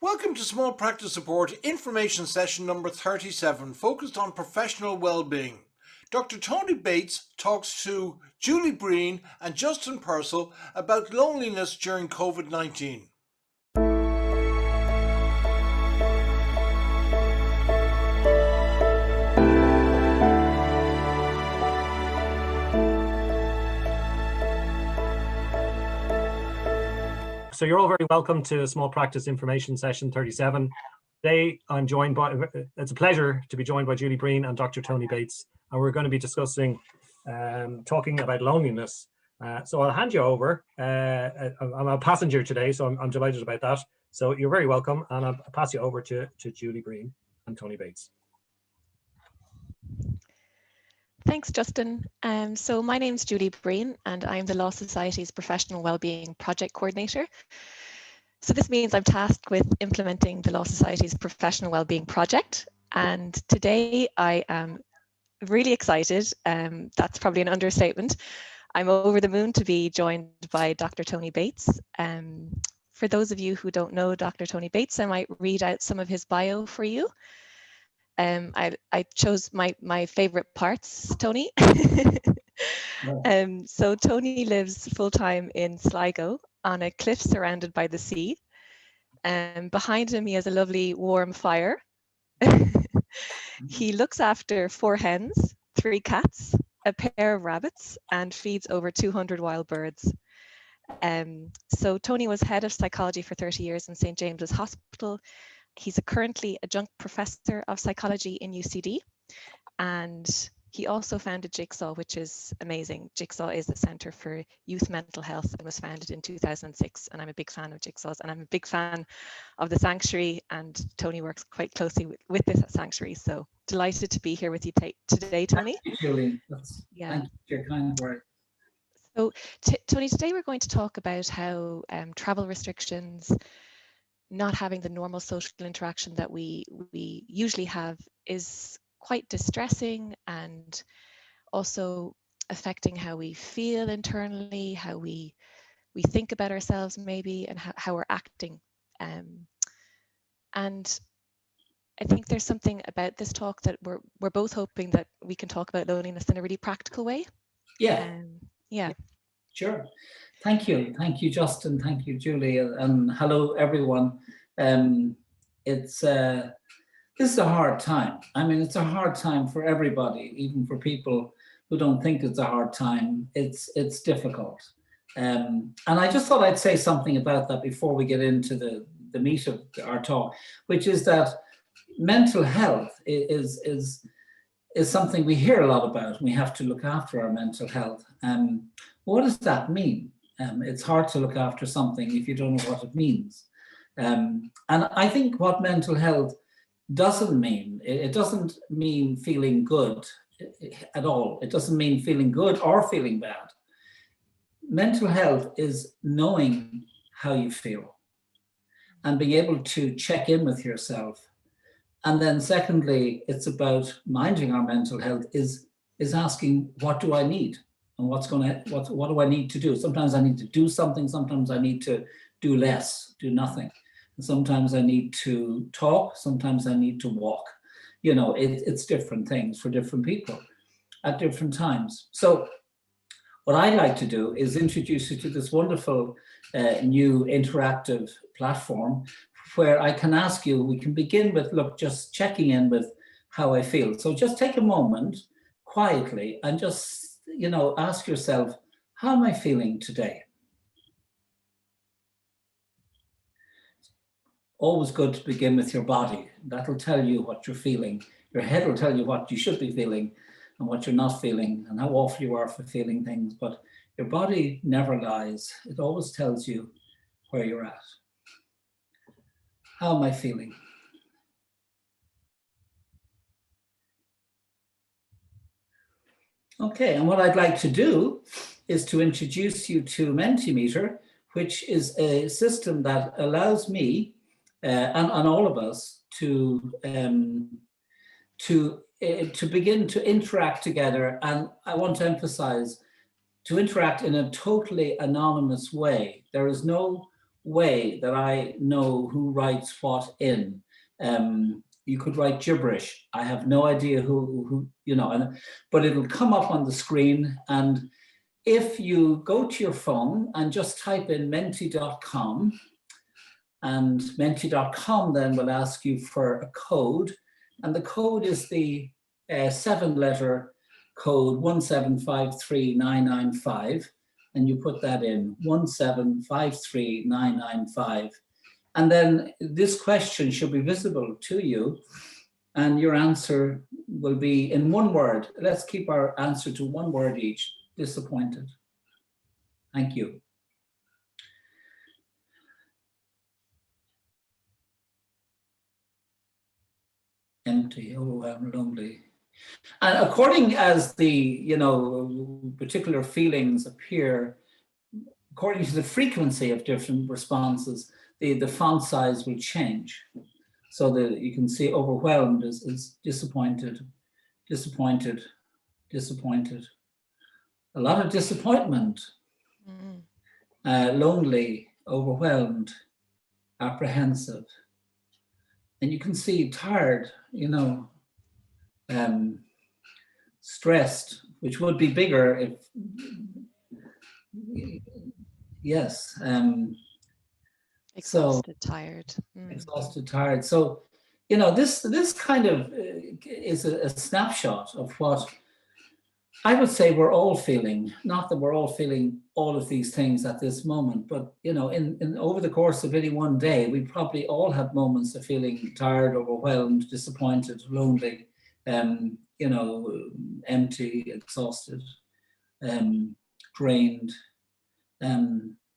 Welcome to Small Practice Support information session number 37, focused on professional well-being. Dr. Tony Bates talks to Julie Breen and Justin Purcell about loneliness during Covid-19. So you're all very welcome to Small Practice Information Session 37. Today I'm joined by, it's a pleasure to be joined by Julie Breen and Dr. Tony Bates, and we're going to be discussing, talking about loneliness. So I'll hand you over. I'm a passenger today, so I'm delighted about that. So you're very welcome, and I'll pass you over to Julie Breen and Tony Bates. Thanks, Justin. So my name's Julie Breen, and I'm the Law Society's Professional Wellbeing Project Coordinator. So this means I'm tasked with implementing the Law Society's Professional Wellbeing Project. And today I am really excited. That's probably an understatement. I'm over the moon to be joined by Dr. Tony Bates. For those of you who don't know Dr. Tony Bates, I might read out some of his bio for you. I chose my favorite parts, Tony. So Tony lives full-time in Sligo on a cliff surrounded by the sea. Behind him, he has a lovely warm fire. He looks after 4 hens, 3 cats, a pair of rabbits, and feeds over 200 wild birds. So Tony was head of psychology for 30 years in St. James's Hospital. He's currently adjunct professor of psychology in UCD, and he also founded Jigsaw, which is amazing. Jigsaw is the Centre for Youth Mental Health and was founded in 2006, and I'm a big fan of Jigsaw's, and I'm a big fan of the Sanctuary, and Tony works quite closely with this Sanctuary, so delighted to be here with you today, Tony. Thank you, Julie. Thank you for your kind word. So, Tony, today we're going to talk about how travel restrictions, not having the normal social interaction that we usually have, is quite distressing and also affecting how we feel internally, how we think about ourselves maybe, and how we're acting. And I think there's something about this talk that we're both hoping that we can talk about loneliness in a really practical way. Yeah. Yeah. Sure. Thank you, Justin. Thank you, Julie, and hello, everyone. This is a hard time. I mean, it's a hard time for everybody, even for people who don't think it's a hard time. It's difficult. And I just thought I'd say something about that before we get into the meat of our talk, which is that mental health is something we hear a lot about. We have to look after our mental health. What does that mean? It's hard to look after something if you don't know what it means. And I think what mental health doesn't mean, it doesn't mean feeling good at all. It doesn't mean feeling good or feeling bad. Mental health is knowing how you feel and being able to check in with yourself. And then secondly, it's about minding our mental health is asking, what do I need? And what do I need to do? Sometimes I need to do something. Sometimes I need to do less, do nothing. And sometimes I need to talk. Sometimes I need to walk. You know, it's different things for different people at different times. So what I'd like to do is introduce you to this wonderful new interactive platform where I can ask you, we can begin with, just checking in with how I feel. So just take a moment quietly and just, ask yourself, how am I feeling today? Always good to begin with your body. That'll tell you what you're feeling. Your head will tell you what you should be feeling and what you're not feeling and how awful you are for feeling things. But your body never lies. It always tells you where you're at. How am I feeling? Okay, and what I'd like to do is to introduce you to Mentimeter, which is a system that allows me and all of us to begin to interact together. And I want to emphasize, to interact in a totally anonymous way. There is no way that I know who writes what in. You could write gibberish. I have no idea who but it'll come up on the screen. And if you go to your phone and just type in menti.com, and menti.com then will ask you for a code. And the code is the 7-letter code 1753995. And you put that in 1753995. And then this question should be visible to you, and your answer will be in one word. Let's keep our answer to one word each. Disappointed. Thank you. Empty, overwhelmed, lonely. And according as the particular feelings appear, according to the frequency of different responses, the font size will change. So that you can see overwhelmed is disappointed, disappointed, disappointed. A lot of disappointment. Lonely, overwhelmed, apprehensive. And you can see tired, stressed, which would be bigger if, yes. Exhausted, tired. Exhausted, tired. So, this kind of is a snapshot of what I would say we're all feeling. Not that we're all feeling all of these things at this moment, but in over the course of any one day, we probably all have moments of feeling tired, overwhelmed, disappointed, lonely, empty, exhausted, drained.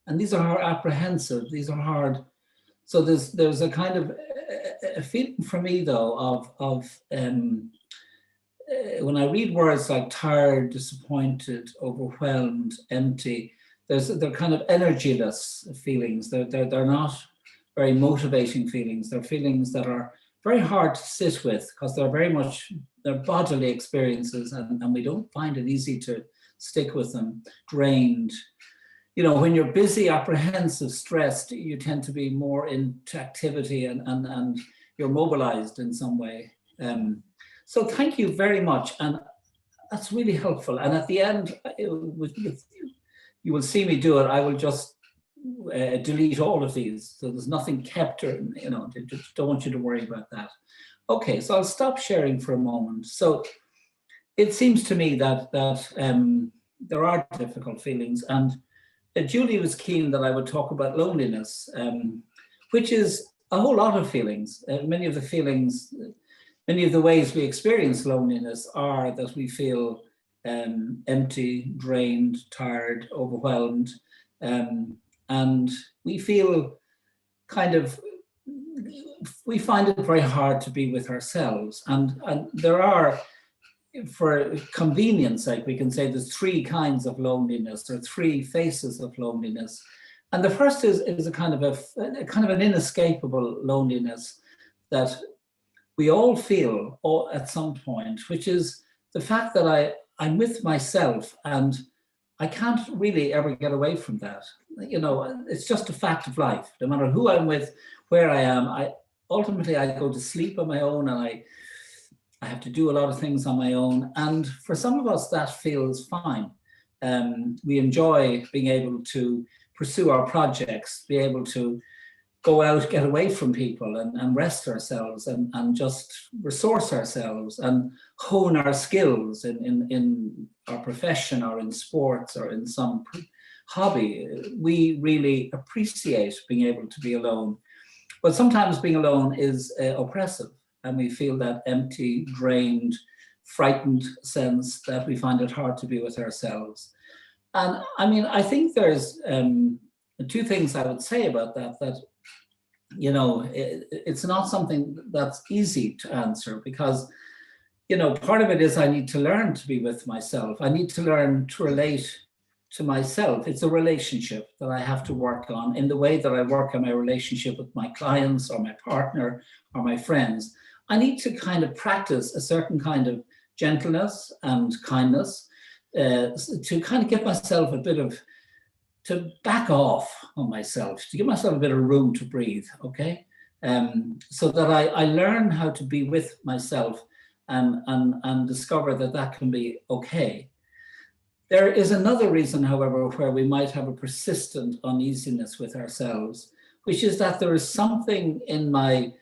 And these are apprehensive, these are hard. So there's a kind of a feeling for me though of when I read words like tired, disappointed, overwhelmed, empty, they're kind of energyless feelings. They're not very motivating feelings. They're feelings that are very hard to sit with because they're bodily experiences, and we don't find it easy to stick with them. Drained. When you're busy, apprehensive, stressed, you tend to be more into activity and you're mobilized in some way. So thank you very much. And that's really helpful. And at the end, you will see me do it. I will just delete all of these. So there's nothing kept or, just don't want you to worry about that. Okay, so I'll stop sharing for a moment. So it seems to me that there are difficult feelings, and Julie was keen that I would talk about loneliness, which is a whole lot of feelings. Many of the ways we experience loneliness are that we feel empty, drained, tired, overwhelmed, and we feel we find it very hard to be with ourselves. And there are, for convenience sake, we can say there's 3 kinds of loneliness, or 3 faces of loneliness. And the first is a kind of an inescapable loneliness that we all feel at some point, which is the fact that I'm with myself and I can't really ever get away from that. It's just a fact of life. No matter who I'm with, where I am, ultimately I go to sleep on my own, and I have to do a lot of things on my own. And for some of us, that feels fine. We enjoy being able to pursue our projects, be able to go out, get away from people and rest ourselves and just resource ourselves and hone our skills in our profession or in sports or in some hobby. We really appreciate being able to be alone. But sometimes being alone is oppressive, and we feel that empty, drained, frightened sense that we find it hard to be with ourselves. And I mean, I think there's 2 things I would say about that it's not something that's easy to answer, because part of it is I need to learn to be with myself. I need to learn to relate to myself. It's a relationship that I have to work on in the way that I work on my relationship with my clients or my partner or my friends. I need to kind of practice a certain kind of gentleness and kindness to kind of give myself a bit of to back off on myself, to give myself a bit of room to breathe, okay? So that I learn how to be with myself and discover that that can be okay. There is another reason, however, where we might have a persistent uneasiness with ourselves, which is that there is something in my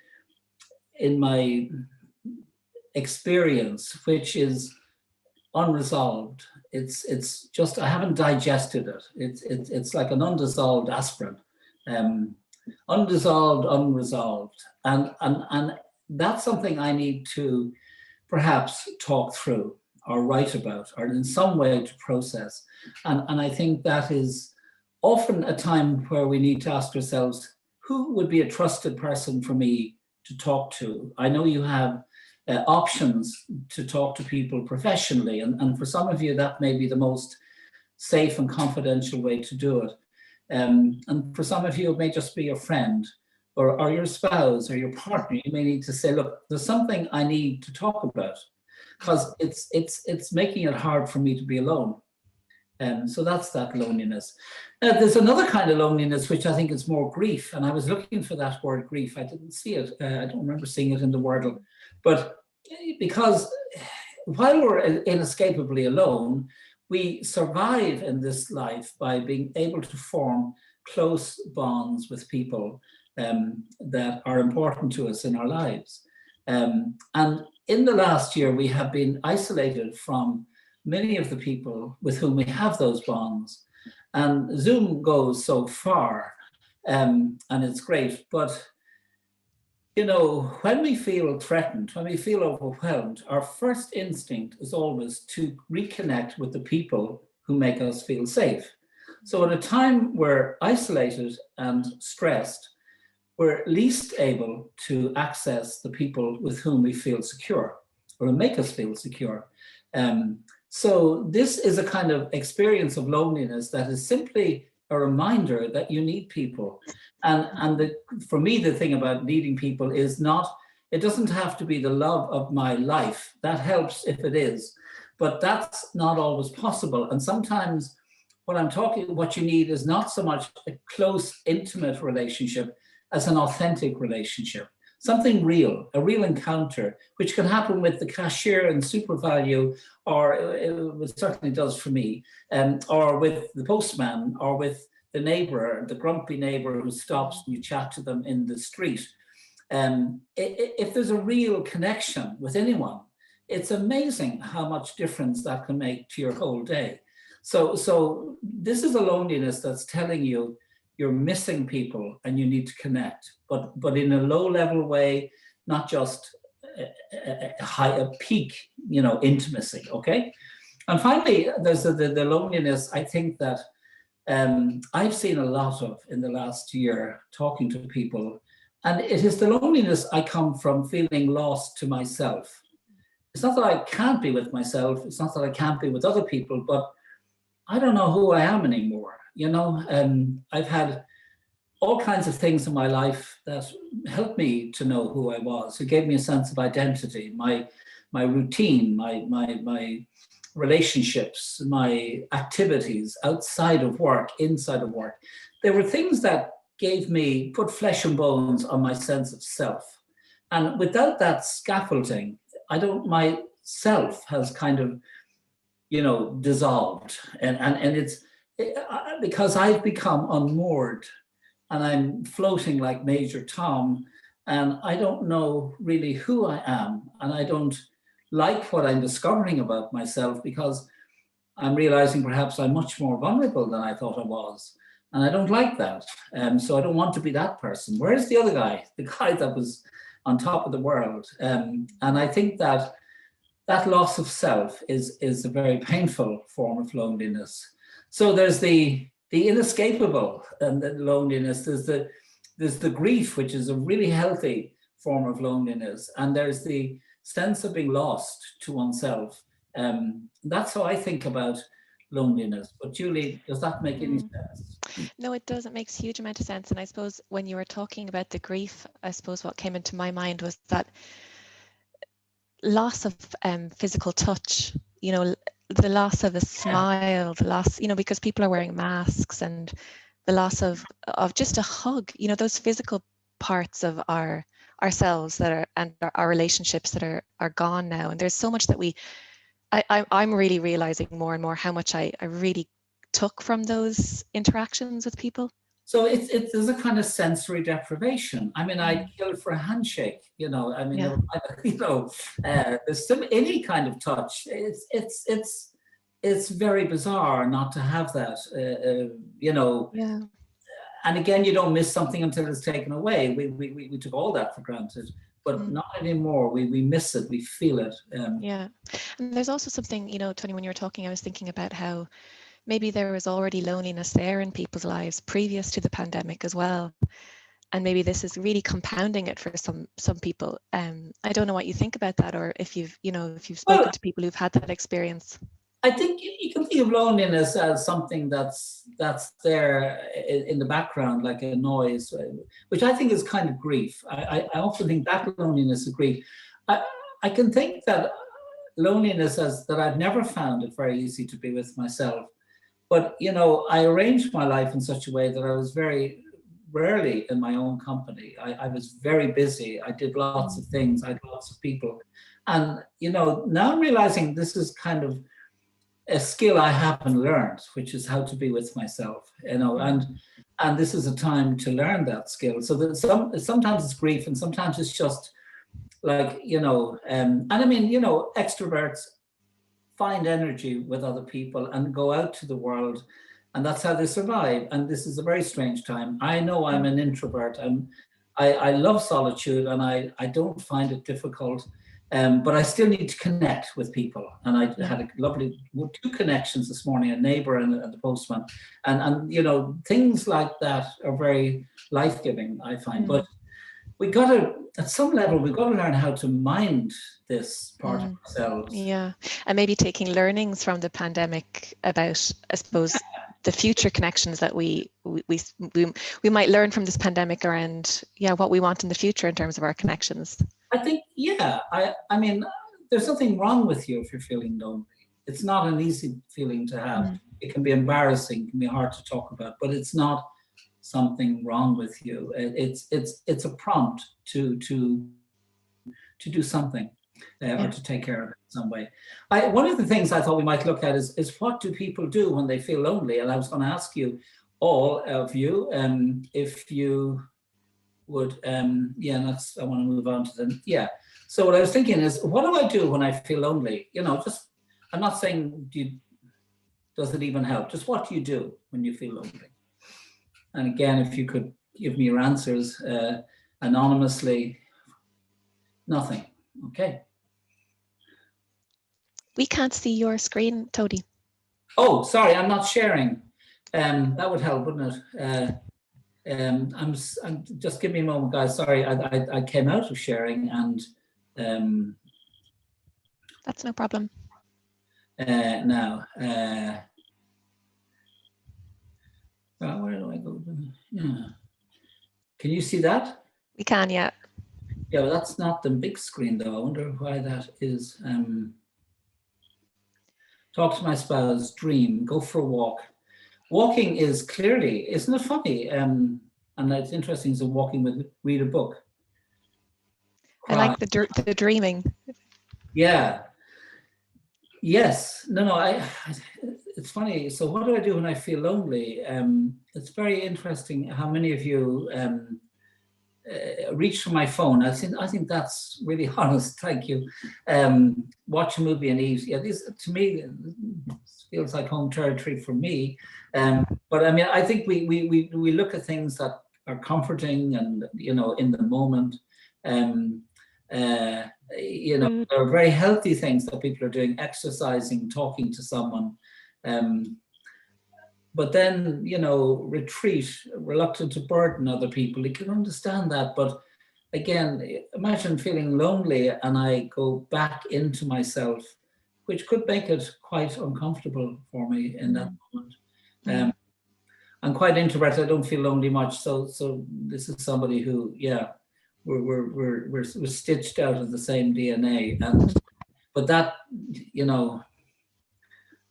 experience which is unresolved. It's just, I haven't digested it. It's like an undissolved aspirin, undissolved, unresolved, and that's something I need to perhaps talk through or write about or in some way to process. And I think that is often a time where we need to ask ourselves, who would be a trusted person for me to talk to? I know you have options to talk to people professionally, and for some of you that may be the most safe and confidential way to do it. And for some of you it may just be your friend or your spouse or your partner. You may need to say, look, there's something I need to talk about, because it's making it hard for me to be alone. So that's that loneliness. There's another kind of loneliness, which I think is more grief. And I was looking for that word grief. I didn't see it. I don't remember seeing it in the Wordle. But because while we're inescapably alone, we survive in this life by being able to form close bonds with people that are important to us in our lives. And in the last year, we have been isolated from many of the people with whom we have those bonds. And Zoom goes so far, and it's great. But, you know, when we feel threatened, when we feel overwhelmed, our first instinct is always to reconnect with the people who make us feel safe. So at a time we're isolated and stressed, we're least able to access the people with whom we feel secure or who make us feel secure. So this is a kind of experience of loneliness that is simply a reminder that you need people. And for me, the thing about needing people is not, it doesn't have to be the love of my life. That helps if it is, but that's not always possible. And sometimes what you need is not so much a close, intimate relationship as an authentic relationship. Something real, a real encounter, which can happen with the cashier in SuperValu, or it certainly does for me, or with the postman, or with the neighbor, the grumpy neighbor who stops and you chat to them in the street. If there's a real connection with anyone, it's amazing how much difference that can make to your whole day. So this is a loneliness that's telling you you're missing people and you need to connect, but in a low level way, not just a peak, intimacy, okay? And finally, there's the loneliness, I think that I've seen a lot of in the last year talking to people, and it is the loneliness I come from feeling lost to myself. It's not that I can't be with myself, it's not that I can't be with other people, but I don't know who I am anymore. I've had all kinds of things in my life that helped me to know who I was. It gave me a sense of identity, my routine, my relationships, my activities outside of work, inside of work. There were things that put flesh and bones on my sense of self. And without that scaffolding, my self has kind of, dissolved. And it's because I've become unmoored and I'm floating like Major Tom, and I don't know really who I am. And I don't like what I'm discovering about myself, because I'm realizing perhaps I'm much more vulnerable than I thought I was. And I don't like that. So I don't want to be that person. Where's the other guy? The guy that was on top of the world. And I think that loss of self is a very painful form of loneliness. So there's the inescapable and the loneliness. There's the grief, which is a really healthy form of loneliness. And there's the sense of being lost to oneself. That's how I think about loneliness. But Julie, does that make any sense? No, it does. It makes a huge amount of sense. And I suppose when you were talking about the grief, I suppose what came into my mind was that loss of physical touch. the loss of a smile, the loss, because people are wearing masks, and the loss of just a hug, those physical parts of ourselves that are, and our relationships that are gone now. And there's so much that I'm really realizing more and more how much I really took from those interactions with people. So there's a kind of sensory deprivation. I mean, I'd kill for a handshake, I mean, there's still any kind of touch. It's very bizarre not to have that, Yeah. And again, you don't miss something until it's taken away. We took all that for granted, but not anymore. We miss it, we feel it. Yeah. And there's also something, Tony, when you were talking, I was thinking about how maybe there was already loneliness there in people's lives previous to the pandemic as well. And maybe this is really compounding it for some people. I don't know what you think about that, or if you've spoken to people who've had that experience. I think you can think of loneliness as something that's there in the background, like a noise, which I think is kind of grief. I often think that loneliness is grief. I can think that loneliness that I've never found it very easy to be with myself. But, I arranged my life in such a way that I was very rarely in my own company. I was very busy. I did lots of things. I had lots of people. And, now I'm realizing this is kind of a skill I haven't learned, which is how to be with myself, and this is a time to learn that skill. So that sometimes it's grief, and sometimes it's just like, and I mean, extroverts find energy with other people and go out to the world, and that's how they survive. And this is a very strange time. I know I'm an introvert, and I love solitude, and I don't find it difficult. But I still need to connect with people. And I had a lovely 2 connections this morning, a neighbor and the postman. And things like that are very life-giving, I find. But at some level, we've got to learn how to mind this part of ourselves. Yeah, and maybe taking learnings from the pandemic about, I suppose, the future connections that we might learn from this pandemic around, what we want in the future in terms of our connections. I think, I mean, there's nothing wrong with you if you're feeling lonely. It's not an easy feeling to have. It can be embarrassing, it can be hard to talk about, but it's not something wrong with you. It's a prompt to do something or to take care of it in some way. One of the things I thought we might look at is what do people do when they feel lonely? And I was going to ask you, all of you, if you would, I want to move on to them. So what I was thinking is, what do I do when I feel lonely? I'm not saying does it even help? Just what do you do when you feel lonely? And again, if you could give me your answers anonymously. Nothing. Okay. We can't see your screen, Tony. Oh, sorry, I'm not sharing. That would help, wouldn't it? I'm just give me a moment, guys. Sorry, I came out of sharing and that's no problem. Now, where do I go? Can you see that? We can, yeah. Yeah, well, that's not the big screen though. I wonder why that is. Talk to my spouse, dream, go for a walk. Walking is clearly, isn't it funny? And it's interesting, so walking with, read a book. Cry. I like the dreaming. Yeah. Yes. No, it's funny. So what do I do when I feel lonely? It's very interesting how many of you reach for my phone. I think that's really honest. Thank you. Watch a movie and eat. Yeah, these to me feels like home territory for me. But I mean, I think we look at things that are comforting and in the moment. There are very healthy things that people are doing: exercising, talking to someone. But then, retreat, reluctant to burden other people. You can understand that. But again, imagine feeling lonely and I go back into myself, which could make it quite uncomfortable for me in that moment. I'm quite introverted. I don't feel lonely much. So this is somebody who, we're stitched out of the same DNA. But that,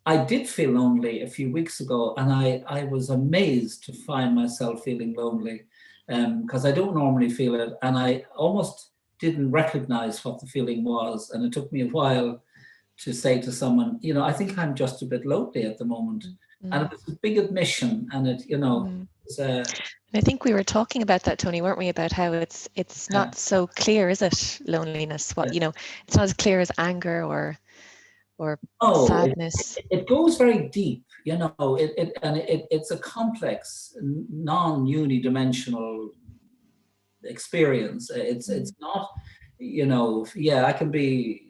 I did feel lonely a few weeks ago, and I was amazed to find myself feeling lonely, because I don't normally feel it, and I almost didn't recognize what the feeling was, and it took me a while to say to someone, I think I'm just a bit lonely at the moment. And it was a big admission, and it, it's, And I think we were talking about that, Tony, weren't we? About how it's not so clear, is it? Loneliness. What it's not as clear as anger or sadness. It goes very deep. It's a complex, non-unidimensional experience. It's not, I can be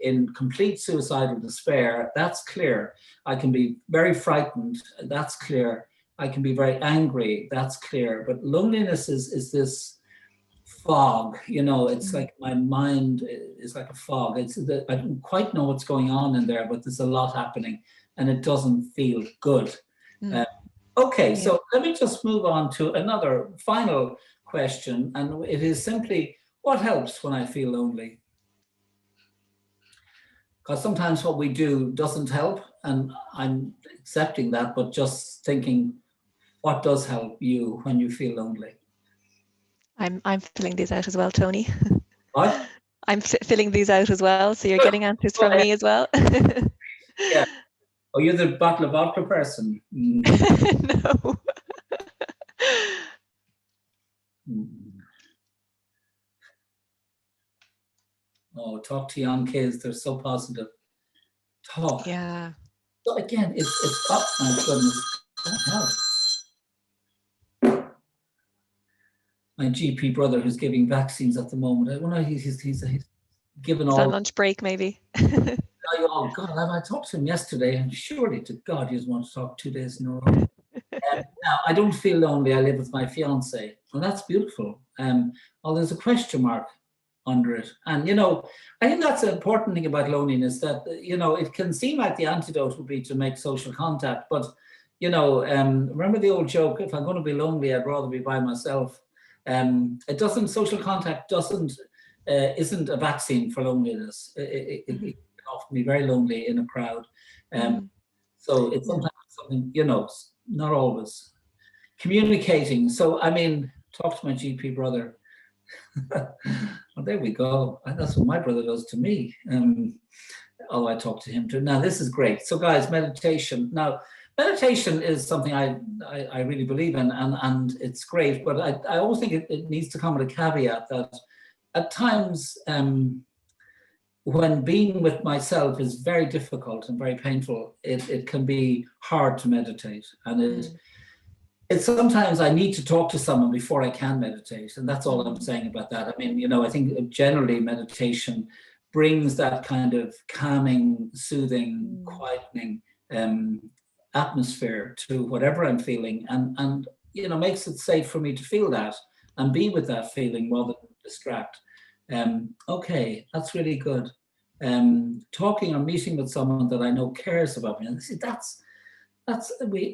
in complete suicidal despair. That's clear. I can be very frightened. That's clear. I can be very angry. That's clear. But loneliness is this fog. It's like my mind is like a fog. I don't quite know what's going on in there, but there's a lot happening, and it doesn't feel good. Okay, so let me just move on to another final question, and it is simply, what helps when I feel lonely? Because sometimes what we do doesn't help, and I'm accepting that, but just thinking, what does help you when you feel lonely? I'm filling these out as well, Tony. What? I'm filling these out as well, so you're getting answers from me as well. Yeah. Oh, you're the bottle of vodka person. No. Oh, talk to young kids. They're so positive. Talk. Yeah. So again, it's up. My goodness. What help? My GP brother, who's giving vaccines at the moment. I wonder he's given all. On lunch break, maybe. Oh God, I talked to him yesterday, and surely to God, he doesn't want to talk 2 days in a row. Now, I don't feel lonely. I live with my fiance, and that's beautiful. Well, there's a question mark under it, and I think that's an important thing about loneliness. That it can seem like the antidote would be to make social contact, but remember the old joke: if I'm going to be lonely, I'd rather be by myself. It doesn't. Social contact isn't a vaccine for loneliness. It can often be very lonely in a crowd. So it's sometimes something, not always. Communicating. So, talk to my GP brother. Well, there we go. That's what my brother does to me. I talk to him too. Now, this is great. So, guys, meditation. Now, meditation is something I really believe in, and it's great. But I always think it needs to come with a caveat that at times, when being with myself is very difficult and very painful, it can be hard to meditate. And it's sometimes I need to talk to someone before I can meditate. And that's all I'm saying about that. I think generally meditation brings that kind of calming, soothing, quietening atmosphere to whatever I'm feeling, and makes it safe for me to feel that and be with that feeling rather than distract. Okay, that's really good. Talking or meeting with someone that I know cares about me. And see,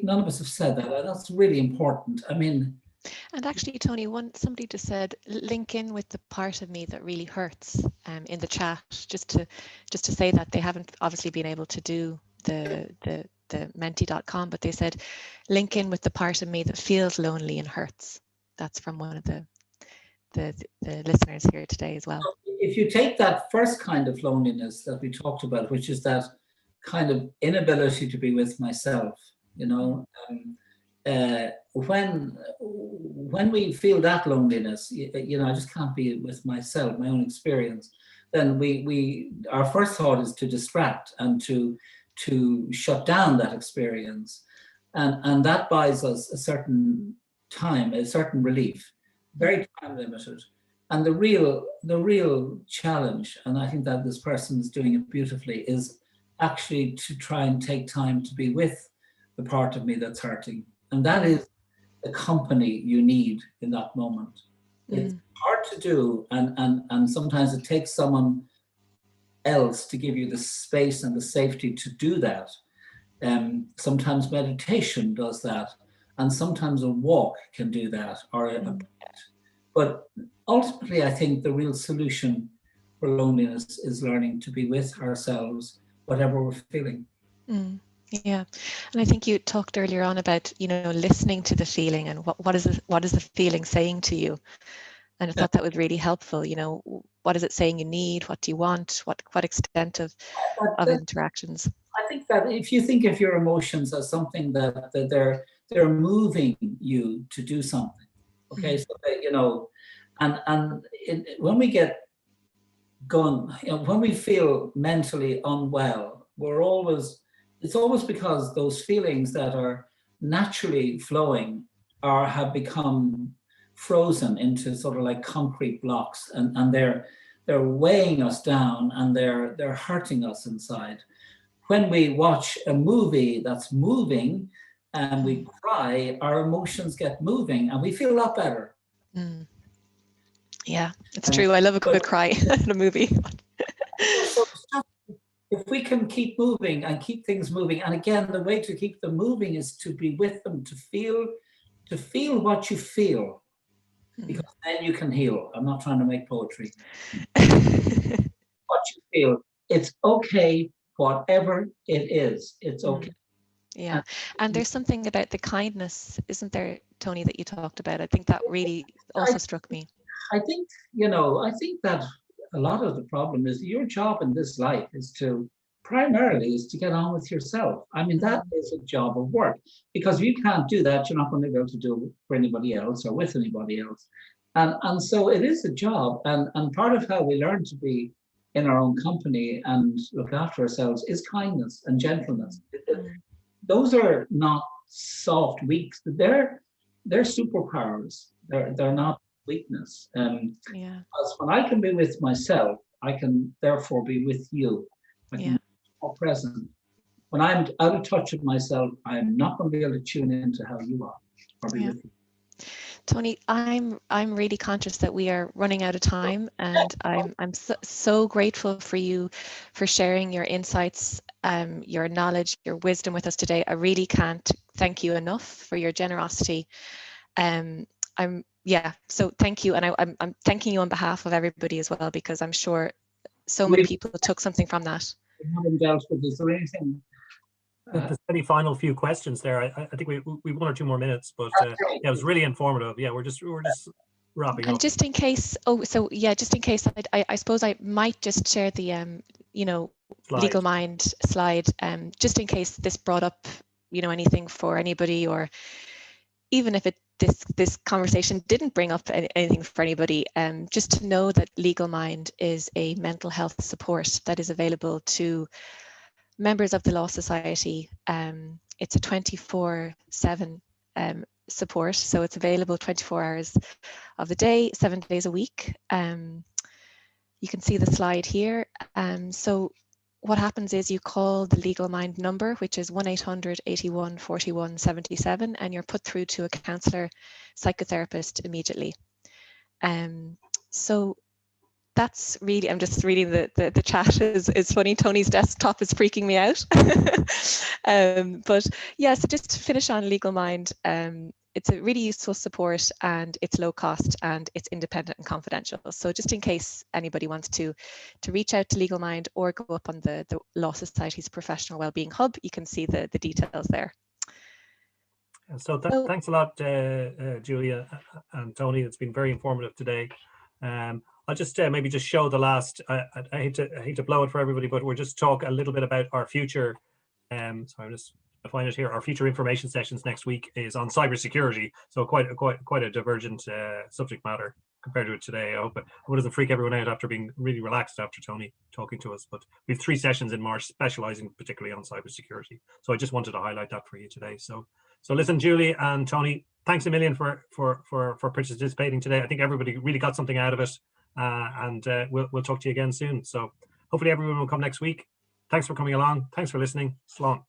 none of us have said that. That's really important. And actually, Tony, somebody just said, link in with the part of me that really hurts in the chat, just to say that they haven't obviously been able to do the menti.com, but they said, link in with the part of me that feels lonely and hurts. That's from one of the listeners here today as well. If you take that first kind of loneliness that we talked about, which is that kind of inability to be with myself, when we feel that loneliness, I just can't be with myself, my own experience, then our first thought is to distract and to shut down that experience, and that buys us a certain time, a certain relief, very time limited. And the real challenge, and I think that this person is doing it beautifully, is actually to try and take time to be with the part of me that's hurting. And that is the company you need in that moment. It's hard to do, and sometimes it takes someone else to give you the space and the safety to do that. Sometimes meditation does that, and sometimes a walk can do that, or a pet. But ultimately, I think the real solution for loneliness is learning to be with ourselves, whatever we're feeling. Yeah, and I think you talked earlier on about, listening to the feeling and what is the feeling saying to you, and I thought that was really helpful. What is it saying you need? What do you want? What extent of That, interactions? I think that if you think of your emotions as something that they're moving you to do something, okay, so that, when we get going, when we feel mentally unwell, it's always because those feelings that are naturally flowing have become frozen into sort of like concrete blocks, and they're weighing us down, and they're hurting us inside. When we watch a movie that's moving and we cry, our emotions get moving and we feel a lot better. Mm. Yeah, it's true. I love a good cry in a movie. So if we can keep moving and keep things moving, and again, the way to keep them moving is to be with them, to feel what you feel, because then you can heal. I'm not trying to make poetry. What you feel, it's okay, whatever it is, it's okay. Yeah, and there's something about the kindness, isn't there, Tony, that you talked about? I think that really also struck me. I think that a lot of the problem is your job in this life is primarily to get on with yourself. I mean, that is a job of work, because if you can't do that, you're not going to be able to do it for anybody else or with anybody else. And so it is a job. And part of how we learn to be in our own company and look after ourselves is kindness and gentleness. Those are not soft, weak. They're superpowers. They're not weakness. Because when I can be with myself, I can therefore be with you. I can be more present. When I'm out of touch with myself, I'm not going to be able to tune into how you are or be with you. Tony, I'm really conscious that we are running out of time, and I'm so grateful for you for sharing your insights, your knowledge, your wisdom with us today. I really can't thank you enough for your generosity. So thank you, and I'm thanking you on behalf of everybody as well, because I'm sure so many people took something from that. We haven't dealt with this or anything. There's any final few questions there. I think we one or two more minutes, but yeah, it was really informative. Yeah, we're just wrapping up. And just in case, just in case, I suppose I might just share the slide. Legal Mind slide, just in case this brought up anything for anybody, or even if this conversation didn't bring up anything for anybody, just to know that Legal Mind is a mental health support that is available to members of the Law Society. It's a 24/7 support, so it's available 24 hours of the day, 7 days a week. You can see the slide here. So what happens is you call the Legal Mind number, which is 1-800 81 41 77, and you're put through to a counsellor, psychotherapist immediately. So that's really, I'm just reading the chat is funny. Tony's desktop is freaking me out. But yeah, so just to finish on Legal Mind, it's a really useful support, and it's low cost, and it's independent and confidential. So just in case anybody wants to reach out to Legal Mind or go up on the Law Society's Professional Wellbeing Hub, you can see the details there. So thanks a lot, Julia and Tony. It's been very informative today. I'll just maybe just show the last. I hate to blow it for everybody, but we'll just talk a little bit about our future. So I find it here. Our future information sessions next week is on cybersecurity. So quite a divergent subject matter compared to it today. I hope it doesn't freak everyone out after being really relaxed after Tony talking to us. But we have 3 sessions in March specializing particularly on cybersecurity. So I just wanted to highlight that for you today. So listen, Julie and Tony, thanks a million for participating today. I think everybody really got something out of it, and we'll talk to you again soon. So hopefully everyone will come next week. Thanks for coming along. Thanks for listening. Slán.